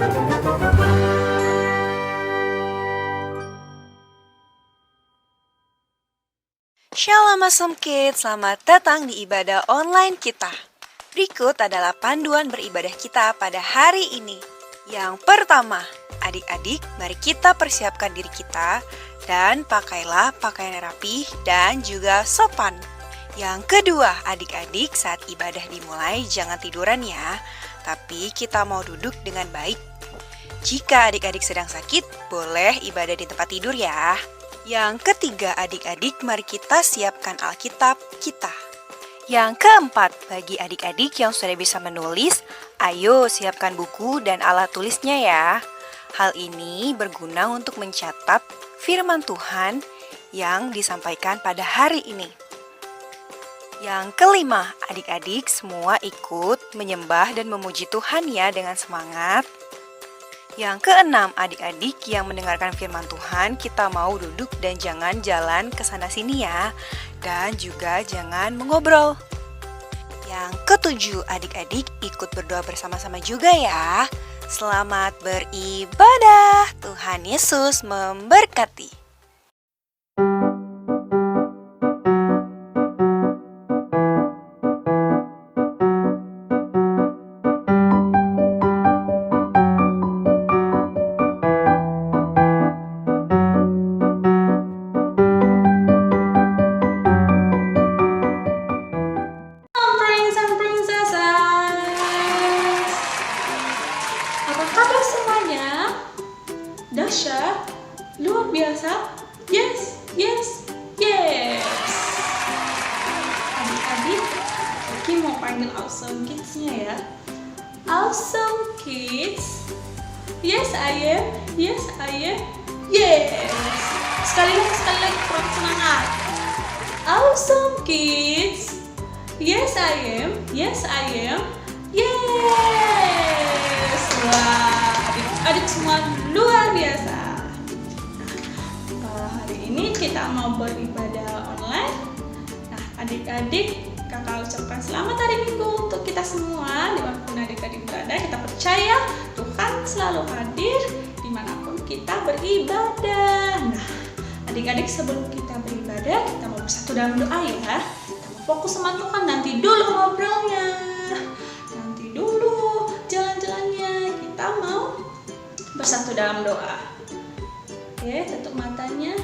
Shalom Awesome Kids, selamat datang di ibadah online kita. Berikut adalah panduan beribadah kita pada hari ini. Yang pertama, adik-adik, mari kita persiapkan diri kita dan pakailah pakaian yang rapi dan juga sopan. Yang kedua, adik-adik, saat ibadah dimulai jangan tiduran ya, tapi kita mau duduk dengan baik. Jika adik-adik sedang sakit, boleh ibadah di tempat tidur ya. Yang ketiga, adik-adik, mari kita siapkan Alkitab kita. Yang keempat, bagi adik-adik yang sudah bisa menulis, ayo siapkan buku dan alat tulisnya ya. Hal ini berguna untuk mencatat firman Tuhan yang disampaikan pada hari ini. Yang kelima, adik-adik semua ikut menyembah dan memuji Tuhan ya dengan semangat. Yang keenam, adik-adik yang mendengarkan firman Tuhan, kita mau duduk dan jangan jalan ke sana-sini ya. Dan juga jangan mengobrol. Yang ketujuh, adik-adik ikut berdoa bersama-sama juga ya. Selamat beribadah. Tuhan Yesus memberkati. Dahsyat, luar biasa, yes. Adik-adik, Oki mau panggil Awesome Kids-nya ya. Awesome Kids, yes I am, yes. Sekali lagi, kurang semangat. Awesome Kids, yes I am, yes. Wah, adik-adik semua luar biasa. Hari ini kita mau beribadah online. Nah, adik-adik, kakak ucapkan selamat hari Minggu untuk kita semua. Dimanapun adik-adik berada, kita percaya Tuhan selalu hadir dimanapun kita beribadah. Nah, adik-adik, sebelum kita beribadah, kita mau bersatu dalam doa ya. Kita mau fokus sama Tuhan, nanti dulu ngobrolnya, nanti dulu jalan-jalannya. Kita mau bersatu dalam doa. Oke, tutup matanya.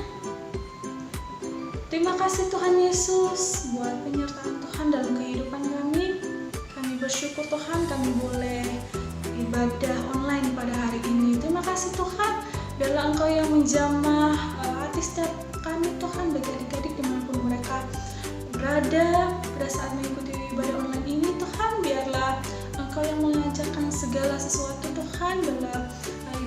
Terima kasih Tuhan Yesus buat penyertaan Tuhan dalam kehidupan kami. Kami bersyukur Tuhan kami boleh ibadah online pada hari ini. Terima kasih Tuhan, biarlah Engkau yang menjamah hati setiap kami Tuhan, bagi adik-adik dimanapun mereka berada pada saat mengikuti ibadah online ini Tuhan. Biarlah Engkau yang mengajarkan segala sesuatu Tuhan, biarlah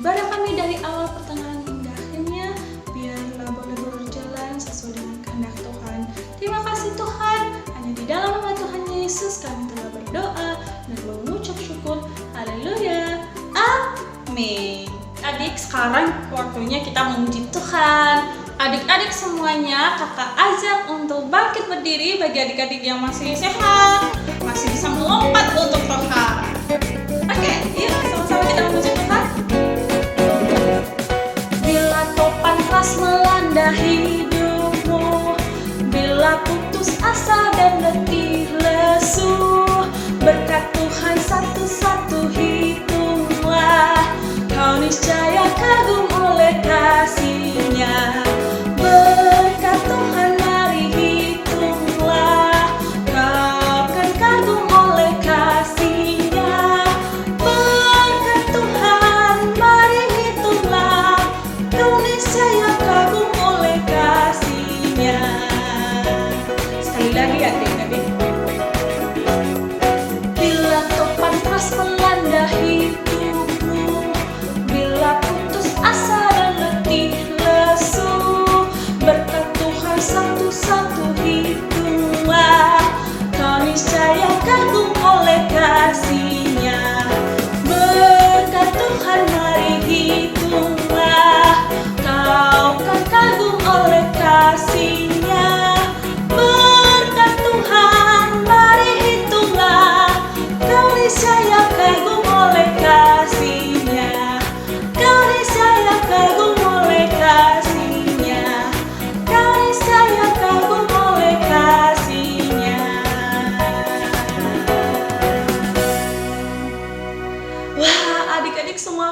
ibadah kami dari awal pertengahan hingga akhirnya biarlah boleh berjalan sesuai dengan kehendak Tuhan. Terima kasih Tuhan, hanya di dalam nama Tuhan Yesus kami telah berdoa dan mengucap syukur. Haleluya, amin. Adik, sekarang waktunya kita memuji Tuhan. Adik-adik semuanya, kakak ajak untuk bangkit berdiri. Bagi adik-adik yang masih sehat, masih bisa melompat untuk Tuhan. Oke, yuk sama-sama kita memuji Tuhan. Bila topan keras melanda hidupmu, bila putus asa dan letih lesu, berkat Tuhan satu-satu hitunglah, kau niscaya kagum oleh kasih-Nya. Berkat Tuhan mari hitunglah, kau kan kagum oleh kasih-Nya. Berkat Tuhan mari hitunglah, kau niscaya kagum oleh kasih-Nya. Sekali lagi adik-adik.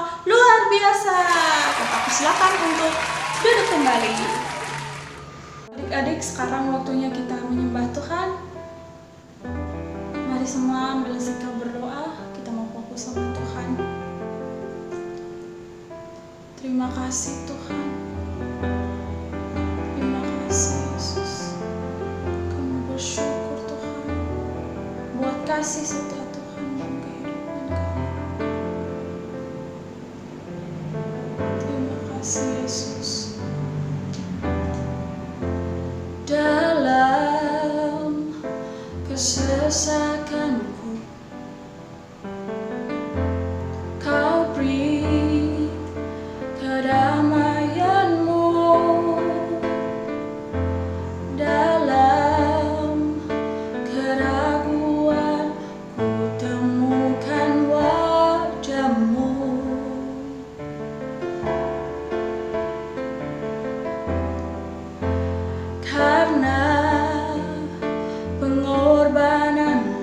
semua luar biasa. Tetapi silakan untuk duduk kembali. Adik-adik, sekarang waktunya kita menyembah Tuhan. Mari semua ambil sikap berdoa. Kita mau fokus sama Tuhan. Terima kasih Tuhan. Terima kasih Yesus. Kami bersyukur Tuhan buat kasih setia Tuhan dalam kehidupan kami. Terima kasih Yesus. Dalam kesesakanku, Kau beri kedamaianmu. Dalam keraguan ku temukan wajah-Mu. Karena pengorbananmu,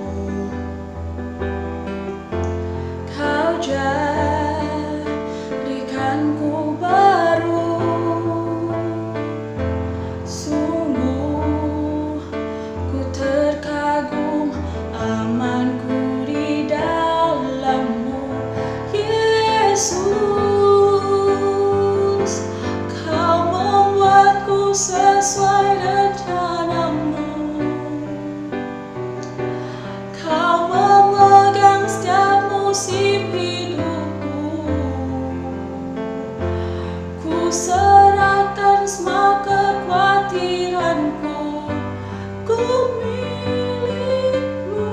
Kau jadikanku baru. Sungguh ku terkagum, amanku di dalam-Mu. Yesus, Kau membuatku sesuai rencana-Mu. Kau memegang setiap musim hidupku. Ku serahkan semua kekhawatiranku. Ku milik-Mu.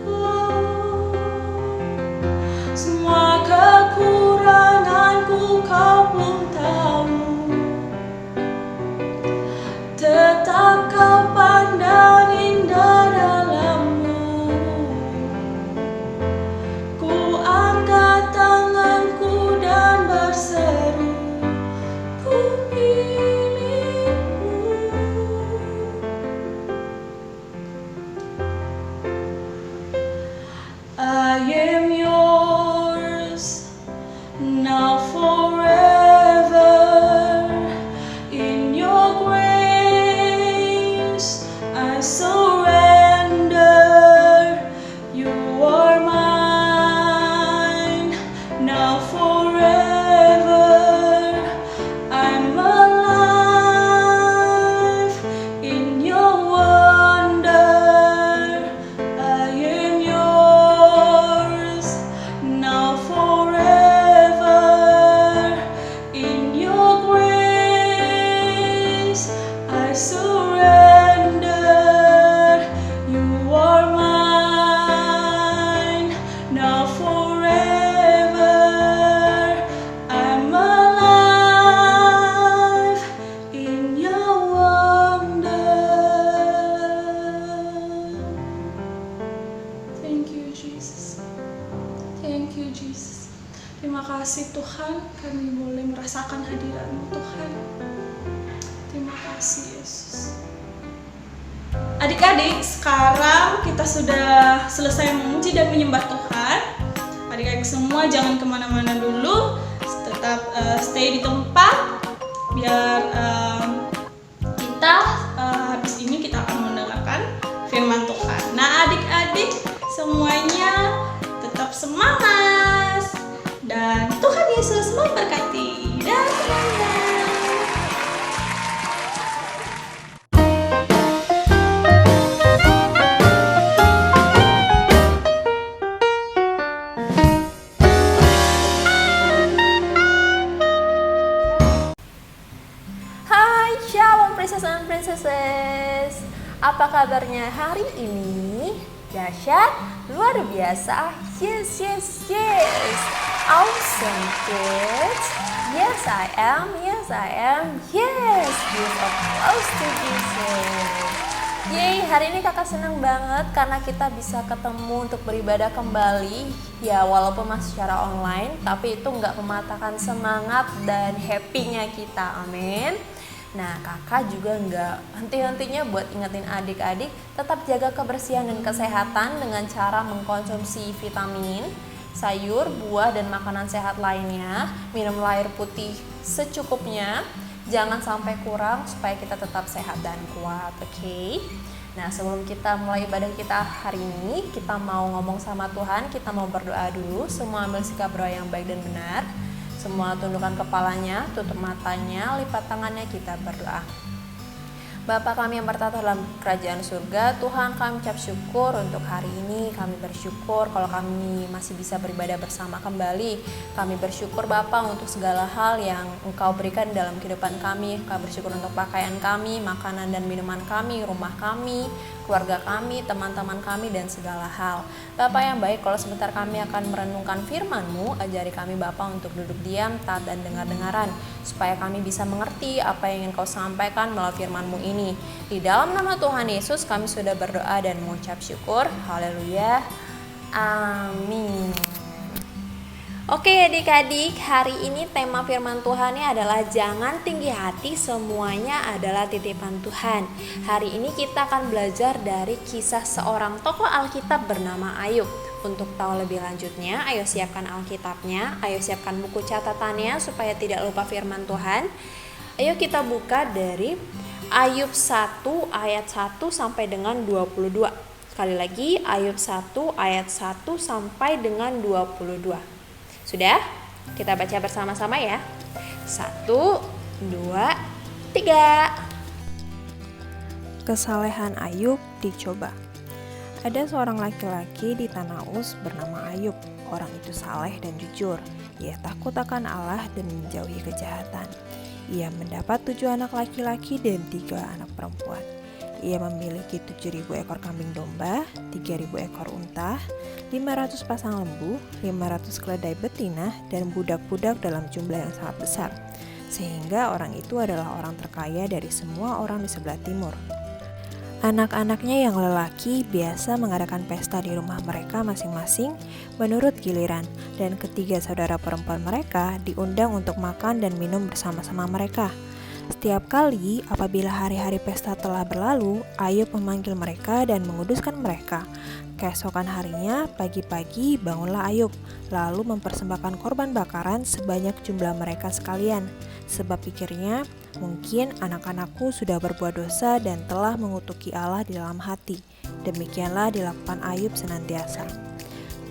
Oh, semua kekuranganku Kau pun tahu. Tetap Kau pandang indah dalam-Mu. Ku angkat tanganku dan berseru, ku milik-Mu. I am yours now forever. In your grace I surrender. You are mine now forever. I'm alive in your wonder. I am yours now forever. In your grace I surrender. You are mine now forever. I'm alive in your wonder. Thank you Jesus. Thank you Jesus. Terima kasih Tuhan, kami boleh merasakan hadirat-Mu Tuhan. Terima kasih Yesus. Adik-adik, sekarang kita sudah selesai memuji dan menyembah Tuhan. Adik-adik semua jangan kemana-mana dulu, tetap stay di tempat biar kita habis ini kita akan mendengarkan firman Tuhan. Nah adik-adik semuanya tetap semangat dan Tuhan Yesus memberkati. Dadah. Hai, Shalom Princess and Princesses. Apa kabarnya hari ini? Dahsyat, luar biasa. Yes, yes, yes. Awesome kids. Yes, I am. Yes, I am. Yes, give applause to Jesus. Yeay, hari ini kakak senang banget karena kita bisa ketemu untuk beribadah kembali. Ya walaupun masih secara online, tapi itu nggak mematahkan semangat dan happy-nya kita, amin. Nah, kakak juga nggak henti-hentinya buat ingetin adik-adik tetap jaga kebersihan dan kesehatan dengan cara mengkonsumsi vitamin, sayur, buah, dan makanan sehat lainnya, minum air putih secukupnya, jangan sampai kurang supaya kita tetap sehat dan kuat, oke? Nah, sebelum kita mulai ibadah kita hari ini, kita mau ngomong sama Tuhan, kita mau berdoa dulu. Semua ambil sikap doa yang baik dan benar. Semua tundukkan kepalanya, tutup matanya, lipat tangannya, kita berdoa. Bapa kami yang bertata dalam kerajaan surga, Tuhan kami ucap syukur untuk hari ini. Kami bersyukur kalau kami masih bisa beribadah bersama kembali. Kami bersyukur Bapa untuk segala hal yang Engkau berikan dalam kehidupan kami. Kami bersyukur untuk pakaian kami, makanan dan minuman kami, rumah kami, keluarga kami, teman-teman kami, dan segala hal. Bapa yang baik, kalau sebentar kami akan merenungkan firman-Mu, ajari kami Bapa untuk duduk diam, taat dan dengar-dengaran, supaya kami bisa mengerti apa yang ingin Kau sampaikan melalui firman-Mu ini. Di dalam nama Tuhan Yesus kami sudah berdoa dan mengucap syukur. Haleluya. Amin. Oke adik-adik, hari ini tema firman Tuhannya adalah jangan tinggi hati, semuanya adalah titipan Tuhan. Hari ini kita akan belajar dari kisah seorang tokoh Alkitab bernama Ayub. Untuk tahu lebih lanjutnya, ayo siapkan Alkitabnya, ayo siapkan buku catatannya supaya tidak lupa firman Tuhan. Ayo kita buka dari Ayub 1 ayat 1 sampai dengan 22. Sekali lagi, Ayub 1 ayat 1 sampai dengan 22. Sudah? Kita baca bersama-sama ya. 1, 2, 3. Kesalehan Ayub dicoba. Ada seorang laki-laki di tanah Uz bernama Ayub. Orang itu saleh dan jujur. Ia takut akan Allah dan menjauhi kejahatan. Ia mendapat 7 anak laki-laki dan 3 anak perempuan. Ia memiliki 7.000 ekor kambing domba, 3.000 ekor unta, 500 pasang lembu, 500 keledai betina, dan budak-budak dalam jumlah yang sangat besar. Sehingga orang itu adalah orang terkaya dari semua orang di sebelah timur. Anak-anaknya yang lelaki biasa mengadakan pesta di rumah mereka masing-masing menurut giliran, dan ketiga saudara perempuan mereka diundang untuk makan dan minum bersama-sama mereka. Setiap kali apabila hari-hari pesta telah berlalu, Ayub memanggil mereka dan menguduskan mereka. Keesokan harinya, pagi-pagi bangunlah Ayub, lalu mempersembahkan korban bakaran sebanyak jumlah mereka sekalian. Sebab pikirnya, mungkin anak-anakku sudah berbuat dosa dan telah mengutuki Allah di dalam hati. Demikianlah dilakukan Ayub senantiasa.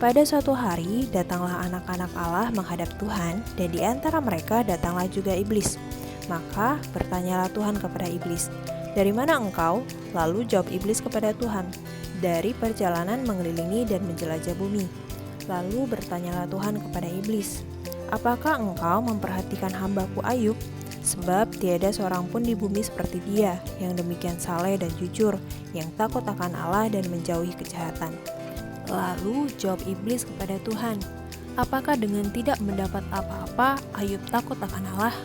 Pada suatu hari, datanglah anak-anak Allah menghadap Tuhan, dan di antara mereka datanglah juga iblis. Maka bertanyalah Tuhan kepada iblis, "Dari mana engkau?" Lalu jawab iblis kepada Tuhan, "Dari perjalanan mengelilingi dan menjelajah bumi." Lalu bertanyalah Tuhan kepada iblis, "Apakah engkau memperhatikan hambaku Ayub? Sebab tiada seorang pun di bumi seperti dia, yang demikian saleh dan jujur, yang takut akan Allah dan menjauhi kejahatan." Lalu jawab iblis kepada Tuhan, "Apakah dengan tidak mendapat apa-apa Ayub takut akan Allah?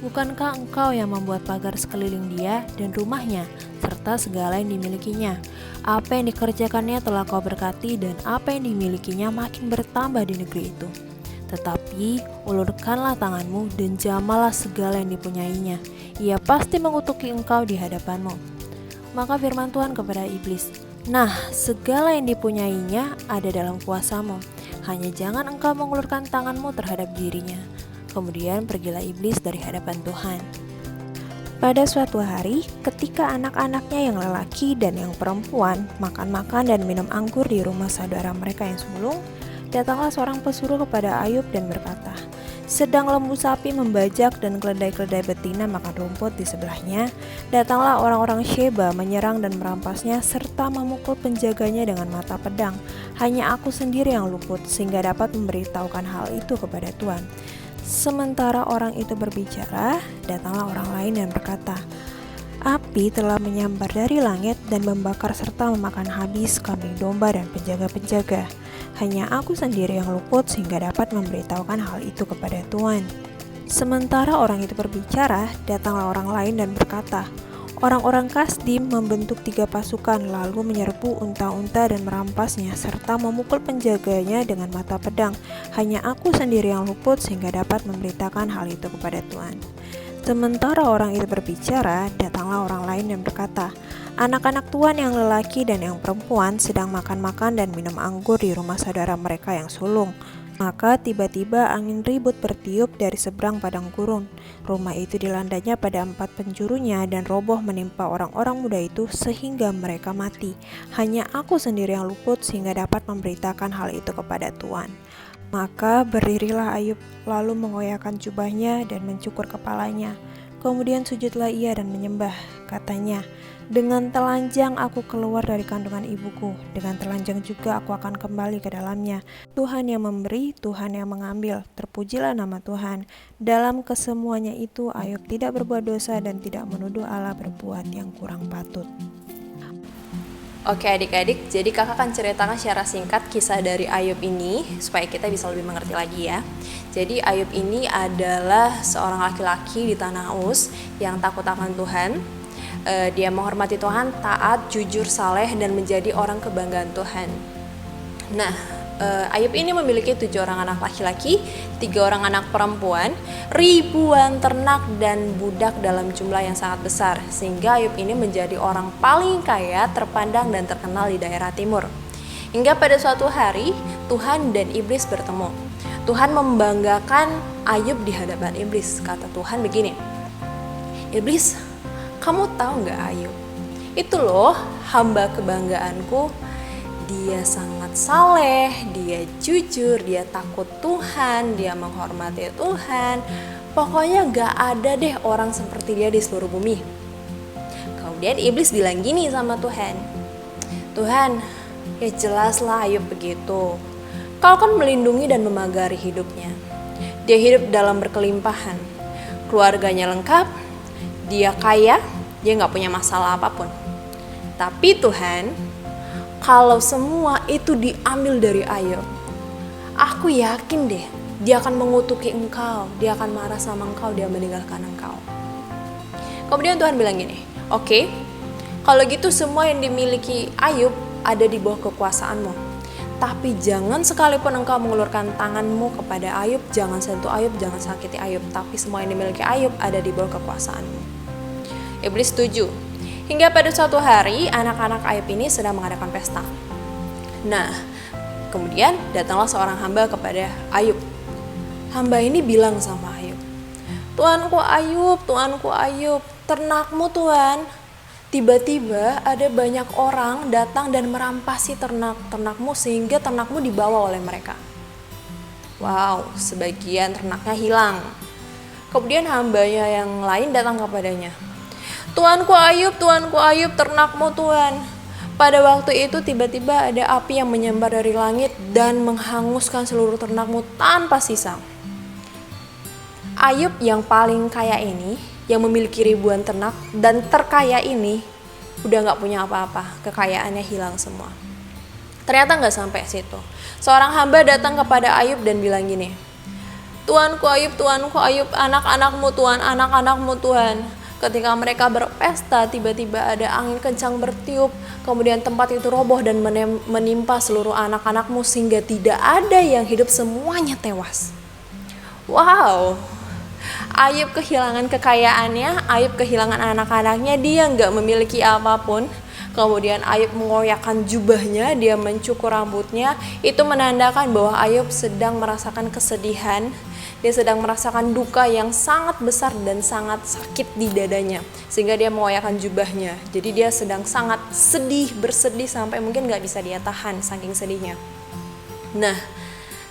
Bukankah engkau yang membuat pagar sekeliling dia dan rumahnya, serta segala yang dimilikinya? Apa yang dikerjakannya telah kau berkati, dan apa yang dimilikinya makin bertambah di negeri itu. Tetapi ulurkanlah tanganmu dan jamalah segala yang dipunyainya. Ia pasti mengutuki engkau di hadapanmu." Maka firman Tuhan kepada iblis, "Nah, segala yang dipunyainya ada dalam kuasamu. Hanya jangan engkau mengulurkan tanganmu terhadap dirinya." Kemudian pergilah iblis dari hadapan Tuhan. Pada suatu hari, ketika anak-anaknya yang lelaki dan yang perempuan makan-makan dan minum anggur di rumah saudara mereka yang sulung, datanglah seorang pesuruh kepada Ayub dan berkata, "Sedang lembu sapi membajak dan keledai-keledai betina makan rumput di sebelahnya, datanglah orang-orang Sheba menyerang dan merampasnya serta memukul penjaganya dengan mata pedang. Hanya aku sendiri yang luput sehingga dapat memberitahukan hal itu kepada Tuhan." Sementara orang itu berbicara, datanglah orang lain dan berkata, "Api telah menyambar dari langit dan membakar serta memakan habis kambing domba dan penjaga-penjaga. Hanya aku sendiri yang luput sehingga dapat memberitahukan hal itu kepada Tuhan." Sementara orang itu berbicara, datanglah orang lain dan berkata, "Orang-orang Kasdim membentuk 3 pasukan lalu menyerbu unta-unta dan merampasnya serta memukul penjaganya dengan mata pedang. Hanya aku sendiri yang luput sehingga dapat memberitakan hal itu kepada Tuhan." Sementara orang itu berbicara, datanglah orang lain dan berkata, "Anak-anak tuan yang lelaki dan yang perempuan sedang makan-makan dan minum anggur di rumah saudara mereka yang sulung." Maka tiba-tiba angin ribut bertiup dari seberang padang gurun. Rumah itu dilandanya pada 4 penjurunya dan roboh menimpa orang-orang muda itu sehingga mereka mati. Hanya aku sendiri yang luput sehingga dapat memberitakan hal itu kepada Tuan. Maka berdirilah Ayub, lalu mengoyakkan jubahnya dan mencukur kepalanya. Kemudian sujudlah ia dan menyembah. Katanya, "Dengan telanjang aku keluar dari kandungan ibuku, dengan telanjang juga aku akan kembali ke dalamnya. Tuhan yang memberi, Tuhan yang mengambil, terpujilah nama Tuhan." Dalam kesemuanya itu Ayub tidak berbuat dosa dan tidak menuduh Allah berbuat yang kurang patut. Oke adik-adik, jadi kakak akan ceritakan secara singkat kisah dari Ayub ini supaya kita bisa lebih mengerti lagi ya. Jadi Ayub ini adalah seorang laki-laki di tanah Uz yang takut akan Tuhan. Dia menghormati Tuhan, taat, jujur, saleh, dan menjadi orang kebanggaan Tuhan. Nah, Ayub ini memiliki 7 orang anak laki-laki, 3 orang anak perempuan, ribuan ternak dan budak dalam jumlah yang sangat besar, sehingga Ayub ini menjadi orang paling kaya, terpandang dan terkenal di daerah timur. Hingga pada suatu hari, Tuhan dan iblis bertemu. Tuhan membanggakan Ayub di hadapan iblis. Kata Tuhan begini, "Iblis, kamu tahu gak Ayub? Itu loh hamba kebanggaanku. Dia sangat saleh, dia jujur, dia takut Tuhan, dia menghormati Tuhan. Pokoknya gak ada deh orang seperti dia di seluruh bumi." Kemudian iblis bilang gini sama Tuhan, "Tuhan, ya jelaslah Ayub begitu. Kau kan melindungi dan memagari hidupnya. Dia hidup dalam berkelimpahan, keluarganya lengkap, dia kaya, dia gak punya masalah apapun. Tapi Tuhan, kalau semua itu diambil dari Ayub, aku yakin deh dia akan mengutuki engkau, dia akan marah sama engkau, dia meninggalkan engkau." Kemudian Tuhan bilang gini, "Oke, kalau gitu semua yang dimiliki Ayub ada di bawah kekuasaanmu. Tapi jangan sekalipun engkau mengulurkan tanganmu kepada Ayub, jangan sentuh Ayub, jangan sakiti Ayub. Tapi semua yang dimiliki Ayub ada di bawah kekuasaanmu." Iblis setuju. Hingga pada suatu hari, anak-anak Ayub ini sedang mengadakan pesta. Nah, kemudian datanglah seorang hamba kepada Ayub. Hamba ini bilang sama Ayub, "Tuanku Ayub, ternakmu Tuan. Tiba-tiba ada banyak orang datang dan merampasi ternakmu sehingga ternakmu dibawa oleh mereka." Wow, sebagian ternaknya hilang. Kemudian hambanya yang lain datang kepadanya, Tuanku Ayub, ternakmu Tuan." Pada waktu itu tiba-tiba ada api yang menyambar dari langit dan menghanguskan seluruh ternakmu tanpa sisa. Ayub yang paling kaya ini, yang memiliki ribuan ternak dan terkaya ini, udah gak punya apa-apa, kekayaannya hilang semua. Ternyata gak sampai situ. Seorang hamba datang kepada Ayub dan bilang gini, Tuanku Ayub, anak-anakmu Tuhan. Ketika mereka berpesta, tiba-tiba ada angin kencang bertiup, kemudian tempat itu roboh dan menimpa seluruh anak-anakmu sehingga tidak ada yang hidup, semuanya tewas. Wow, Ayub kehilangan kekayaannya, Ayub kehilangan anak-anaknya, dia nggak memiliki apapun. Kemudian Ayub mengoyakkan jubahnya, dia mencukur rambutnya. Itu menandakan bahwa Ayub sedang merasakan kesedihan. Dia sedang merasakan duka yang sangat besar dan sangat sakit di dadanya. Sehingga dia mengoyakkan jubahnya. Jadi dia sedang sangat bersedih sampai mungkin gak bisa dia tahan saking sedihnya. Nah,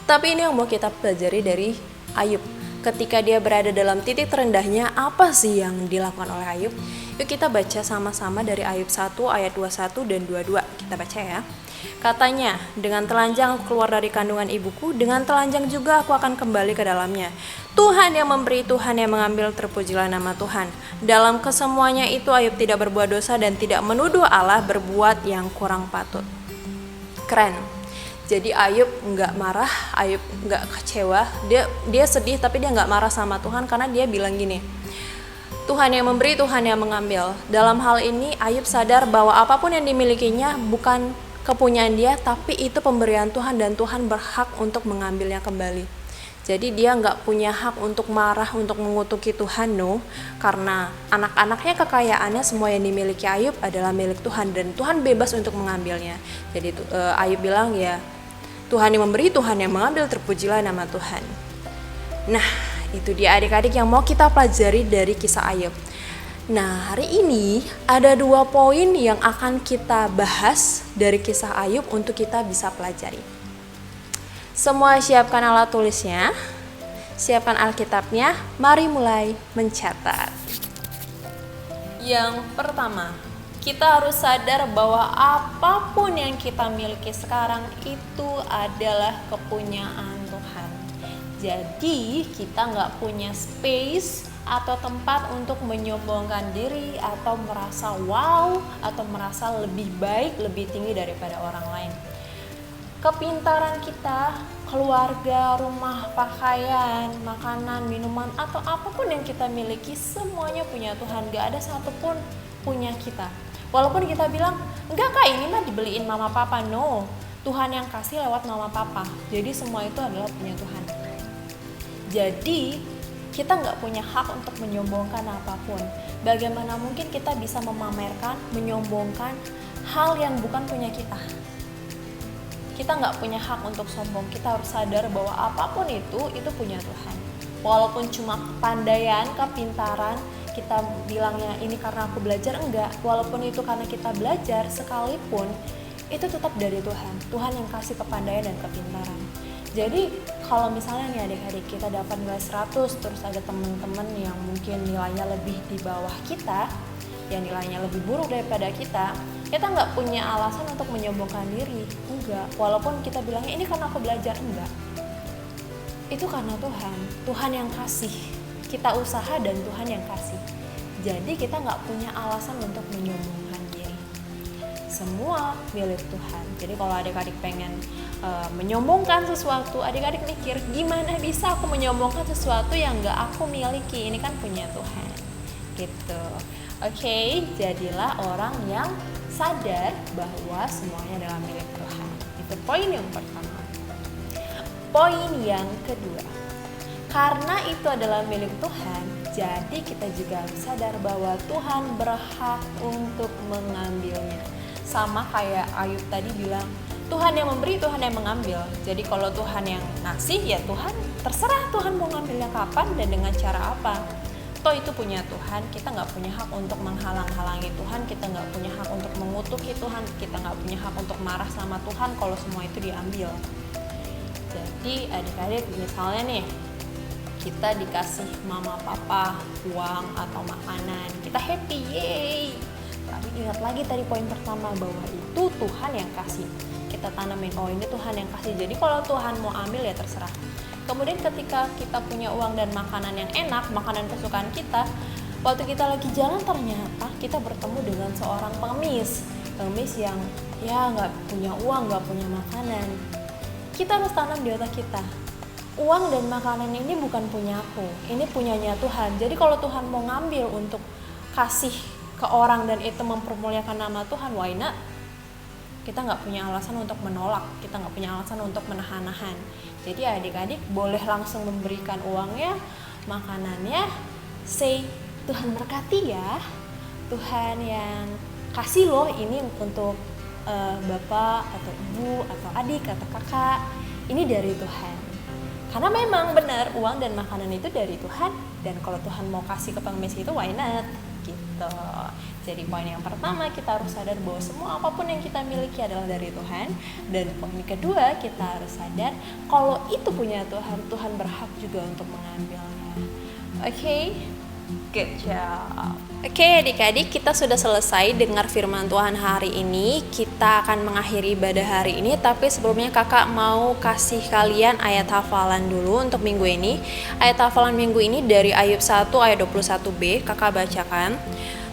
tapi ini yang mau kita pelajari dari Ayub. Ketika dia berada dalam titik terendahnya, apa sih yang dilakukan oleh Ayub? Yuk kita baca sama-sama dari Ayub 1 ayat 21 dan 22. Kita baca ya. Katanya, dengan telanjang aku keluar dari kandungan ibuku, dengan telanjang juga aku akan kembali ke dalamnya. Tuhan yang memberi, Tuhan yang mengambil, terpujilah nama Tuhan. Dalam kesemuanya itu Ayub tidak berbuat dosa dan tidak menuduh Allah berbuat yang kurang patut. Keren. Jadi Ayub nggak marah, Ayub nggak kecewa, dia sedih tapi dia nggak marah sama Tuhan karena dia bilang gini, Tuhan yang memberi, Tuhan yang mengambil. Dalam hal ini Ayub sadar bahwa apapun yang dimilikinya bukan kepunyaan dia, tapi itu pemberian Tuhan dan Tuhan berhak untuk mengambilnya kembali. Jadi dia nggak punya hak untuk marah, untuk mengutuki Tuhan, no. Karena anak-anaknya, kekayaannya, semua yang dimiliki Ayub adalah milik Tuhan dan Tuhan bebas untuk mengambilnya. Jadi Ayub bilang ya, Tuhan yang memberi, Tuhan yang mengambil, terpujilah nama Tuhan. Nah, itu dia adik-adik yang mau kita pelajari dari kisah Ayub. Nah, hari ini ada 2 poin yang akan kita bahas dari kisah Ayub untuk kita bisa pelajari. Semua siapkan alat tulisnya, siapkan Alkitabnya, mari mulai mencatat. Yang pertama, kita harus sadar bahwa apapun yang kita miliki sekarang itu adalah kepunyaan Tuhan. Jadi kita nggak punya space atau tempat untuk menyombongkan diri atau merasa wow atau merasa lebih baik, lebih tinggi daripada orang lain. Kepintaran kita, keluarga, rumah, pakaian, makanan, minuman, atau apapun yang kita miliki semuanya punya Tuhan. Gak ada satupun punya kita. Walaupun kita bilang, enggak kak, ini mah dibeliin mama papa. No, Tuhan yang kasih lewat mama papa. Jadi semua itu adalah punya Tuhan. Jadi kita nggak punya hak untuk menyombongkan apapun. Bagaimana mungkin kita bisa memamerkan, menyombongkan hal yang bukan punya kita? Kita nggak punya hak untuk sombong. Kita harus sadar bahwa apapun itu punya Tuhan. Walaupun cuma kepandaian, kepintaran, kita bilangnya ini karena aku belajar, enggak. Walaupun itu karena kita belajar, sekalipun itu tetap dari Tuhan. Tuhan yang kasih kepandaian dan kepintaran. Jadi kalau misalnya nih adik-adik kita dapat nilai 100, terus ada teman-teman yang mungkin nilainya lebih di bawah kita, yang nilainya lebih buruk daripada kita nggak punya alasan untuk menyombongkan diri, enggak. Walaupun kita bilangnya ini karena aku belajar, enggak. Itu karena Tuhan yang kasih. Kita usaha dan Tuhan yang kasih. Jadi kita nggak punya alasan untuk menyombongkan diri. Semua milik Tuhan. Jadi kalau adik-adik pengen menyombongkan sesuatu, adik-adik mikir gimana bisa aku menyombongkan sesuatu yang nggak aku miliki, ini kan punya Tuhan gitu. Oke, jadilah orang yang sadar bahwa semuanya adalah milik Tuhan. Itu poin yang pertama. Poin yang kedua, karena itu adalah milik Tuhan, jadi kita juga harus sadar bahwa Tuhan berhak untuk mengambilnya. Sama kayak Ayub tadi bilang, Tuhan yang memberi, Tuhan yang mengambil. Jadi kalau Tuhan yang ngasih, ya Tuhan terserah Tuhan mau ngambilnya kapan dan dengan cara apa. Toh itu punya Tuhan, kita nggak punya hak untuk menghalang-halangi Tuhan, kita nggak punya hak untuk mengutuki Tuhan, kita nggak punya hak untuk marah sama Tuhan kalau semua itu diambil. Jadi adik-adik misalnya nih, kita dikasih mama papa uang atau makanan, kita happy, yeay. Tapi ingat lagi tadi poin pertama bahwa itu Tuhan yang kasih. Kita tanamin, oh ini Tuhan yang kasih, jadi kalau Tuhan mau ambil ya terserah. Kemudian ketika kita punya uang dan makanan yang enak, makanan kesukaan kita, waktu kita lagi jalan ternyata kita bertemu dengan seorang pengemis yang ya nggak punya uang, nggak punya makanan. Kita harus tanam di otak kita, uang dan makanan ini bukan punya aku, ini punyanya Tuhan. Jadi kalau Tuhan mau ngambil untuk kasih ke orang dan itu mempermuliakan nama Tuhan, why not? Kita nggak punya alasan untuk menolak, kita nggak punya alasan untuk menahan-nahan. Jadi adik-adik boleh langsung memberikan uangnya, makanannya, say Tuhan berkati ya, Tuhan yang kasih loh ini untuk bapak atau ibu atau adik atau kakak, ini dari Tuhan. Karena memang benar uang dan makanan itu dari Tuhan, dan kalau Tuhan mau kasih ke pengemis itu why not gitu. Jadi poin yang pertama, kita harus sadar bahwa semua apapun yang kita miliki adalah dari Tuhan. Dan poin kedua, kita harus sadar kalau itu punya Tuhan, Tuhan berhak juga untuk mengambilnya. Oke, good job. Oke adik-adik, kita sudah selesai dengar firman Tuhan hari ini. Kita akan mengakhiri ibadah hari ini, tapi sebelumnya kakak mau kasih kalian ayat hafalan dulu untuk minggu ini. Ayat hafalan minggu ini dari Ayub 1 ayat 21b, kakak bacakan.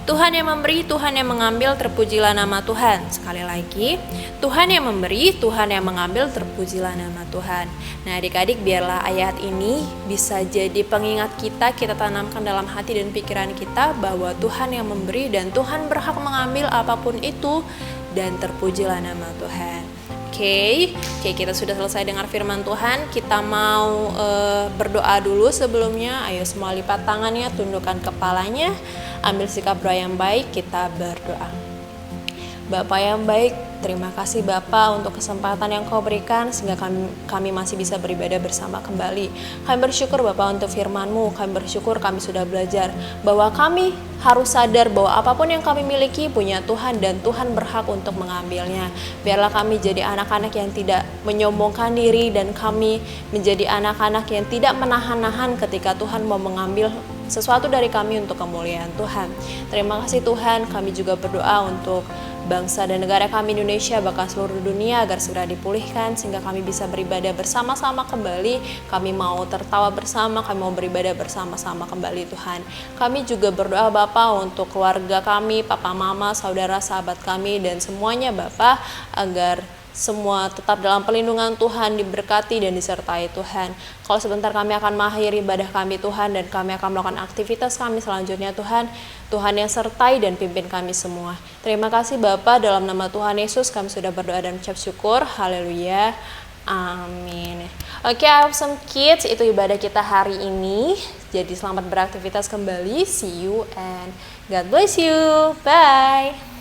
Tuhan yang memberi, Tuhan yang mengambil, terpujilah nama Tuhan. Sekali lagi, Tuhan yang memberi, Tuhan yang mengambil, terpujilah nama Tuhan. Nah adik-adik, biarlah ayat ini bisa jadi pengingat kita tanamkan dalam hati dan pikiran kita bahwa Tuhan yang memberi dan Tuhan berhak mengambil apapun itu, dan terpujilah nama Tuhan. Oke, kita sudah selesai dengar firman Tuhan. Kita mau berdoa dulu sebelumnya. Ayo semua lipat tangannya, tundukkan kepalanya, ambil sikap doa yang baik, kita berdoa. Bapa yang baik, terima kasih Bapa untuk kesempatan yang Kau berikan sehingga kami masih bisa beribadah bersama kembali. Kami bersyukur Bapa untuk firman-Mu, kami bersyukur kami sudah belajar bahwa kami harus sadar bahwa apapun yang kami miliki punya Tuhan dan Tuhan berhak untuk mengambilnya. Biarlah kami jadi anak-anak yang tidak menyombongkan diri dan kami menjadi anak-anak yang tidak menahan-nahan ketika Tuhan mau mengambil sesuatu dari kami untuk kemuliaan Tuhan. Terima kasih Tuhan, kami juga berdoa untuk bangsa dan negara kami Indonesia, bahkan seluruh dunia agar segera dipulihkan sehingga kami bisa beribadah bersama-sama kembali. Kami mau tertawa bersama, kami mau beribadah bersama-sama kembali Tuhan. Kami juga berdoa Bapa untuk keluarga kami, papa mama, saudara, sahabat kami dan semuanya Bapa, agar semua tetap dalam perlindungan Tuhan, diberkati dan disertai Tuhan. Kalau sebentar kami akan mengakhiri ibadah kami Tuhan dan kami akan melakukan aktivitas kami selanjutnya Tuhan. Tuhan yang sertai dan pimpin kami semua. Terima kasih Bapa, dalam nama Tuhan Yesus kami sudah berdoa dan ucap syukur. Haleluya. Amin. Oke, Awesome Kids, itu ibadah kita hari ini. Jadi selamat beraktivitas kembali. See you and God bless you. Bye.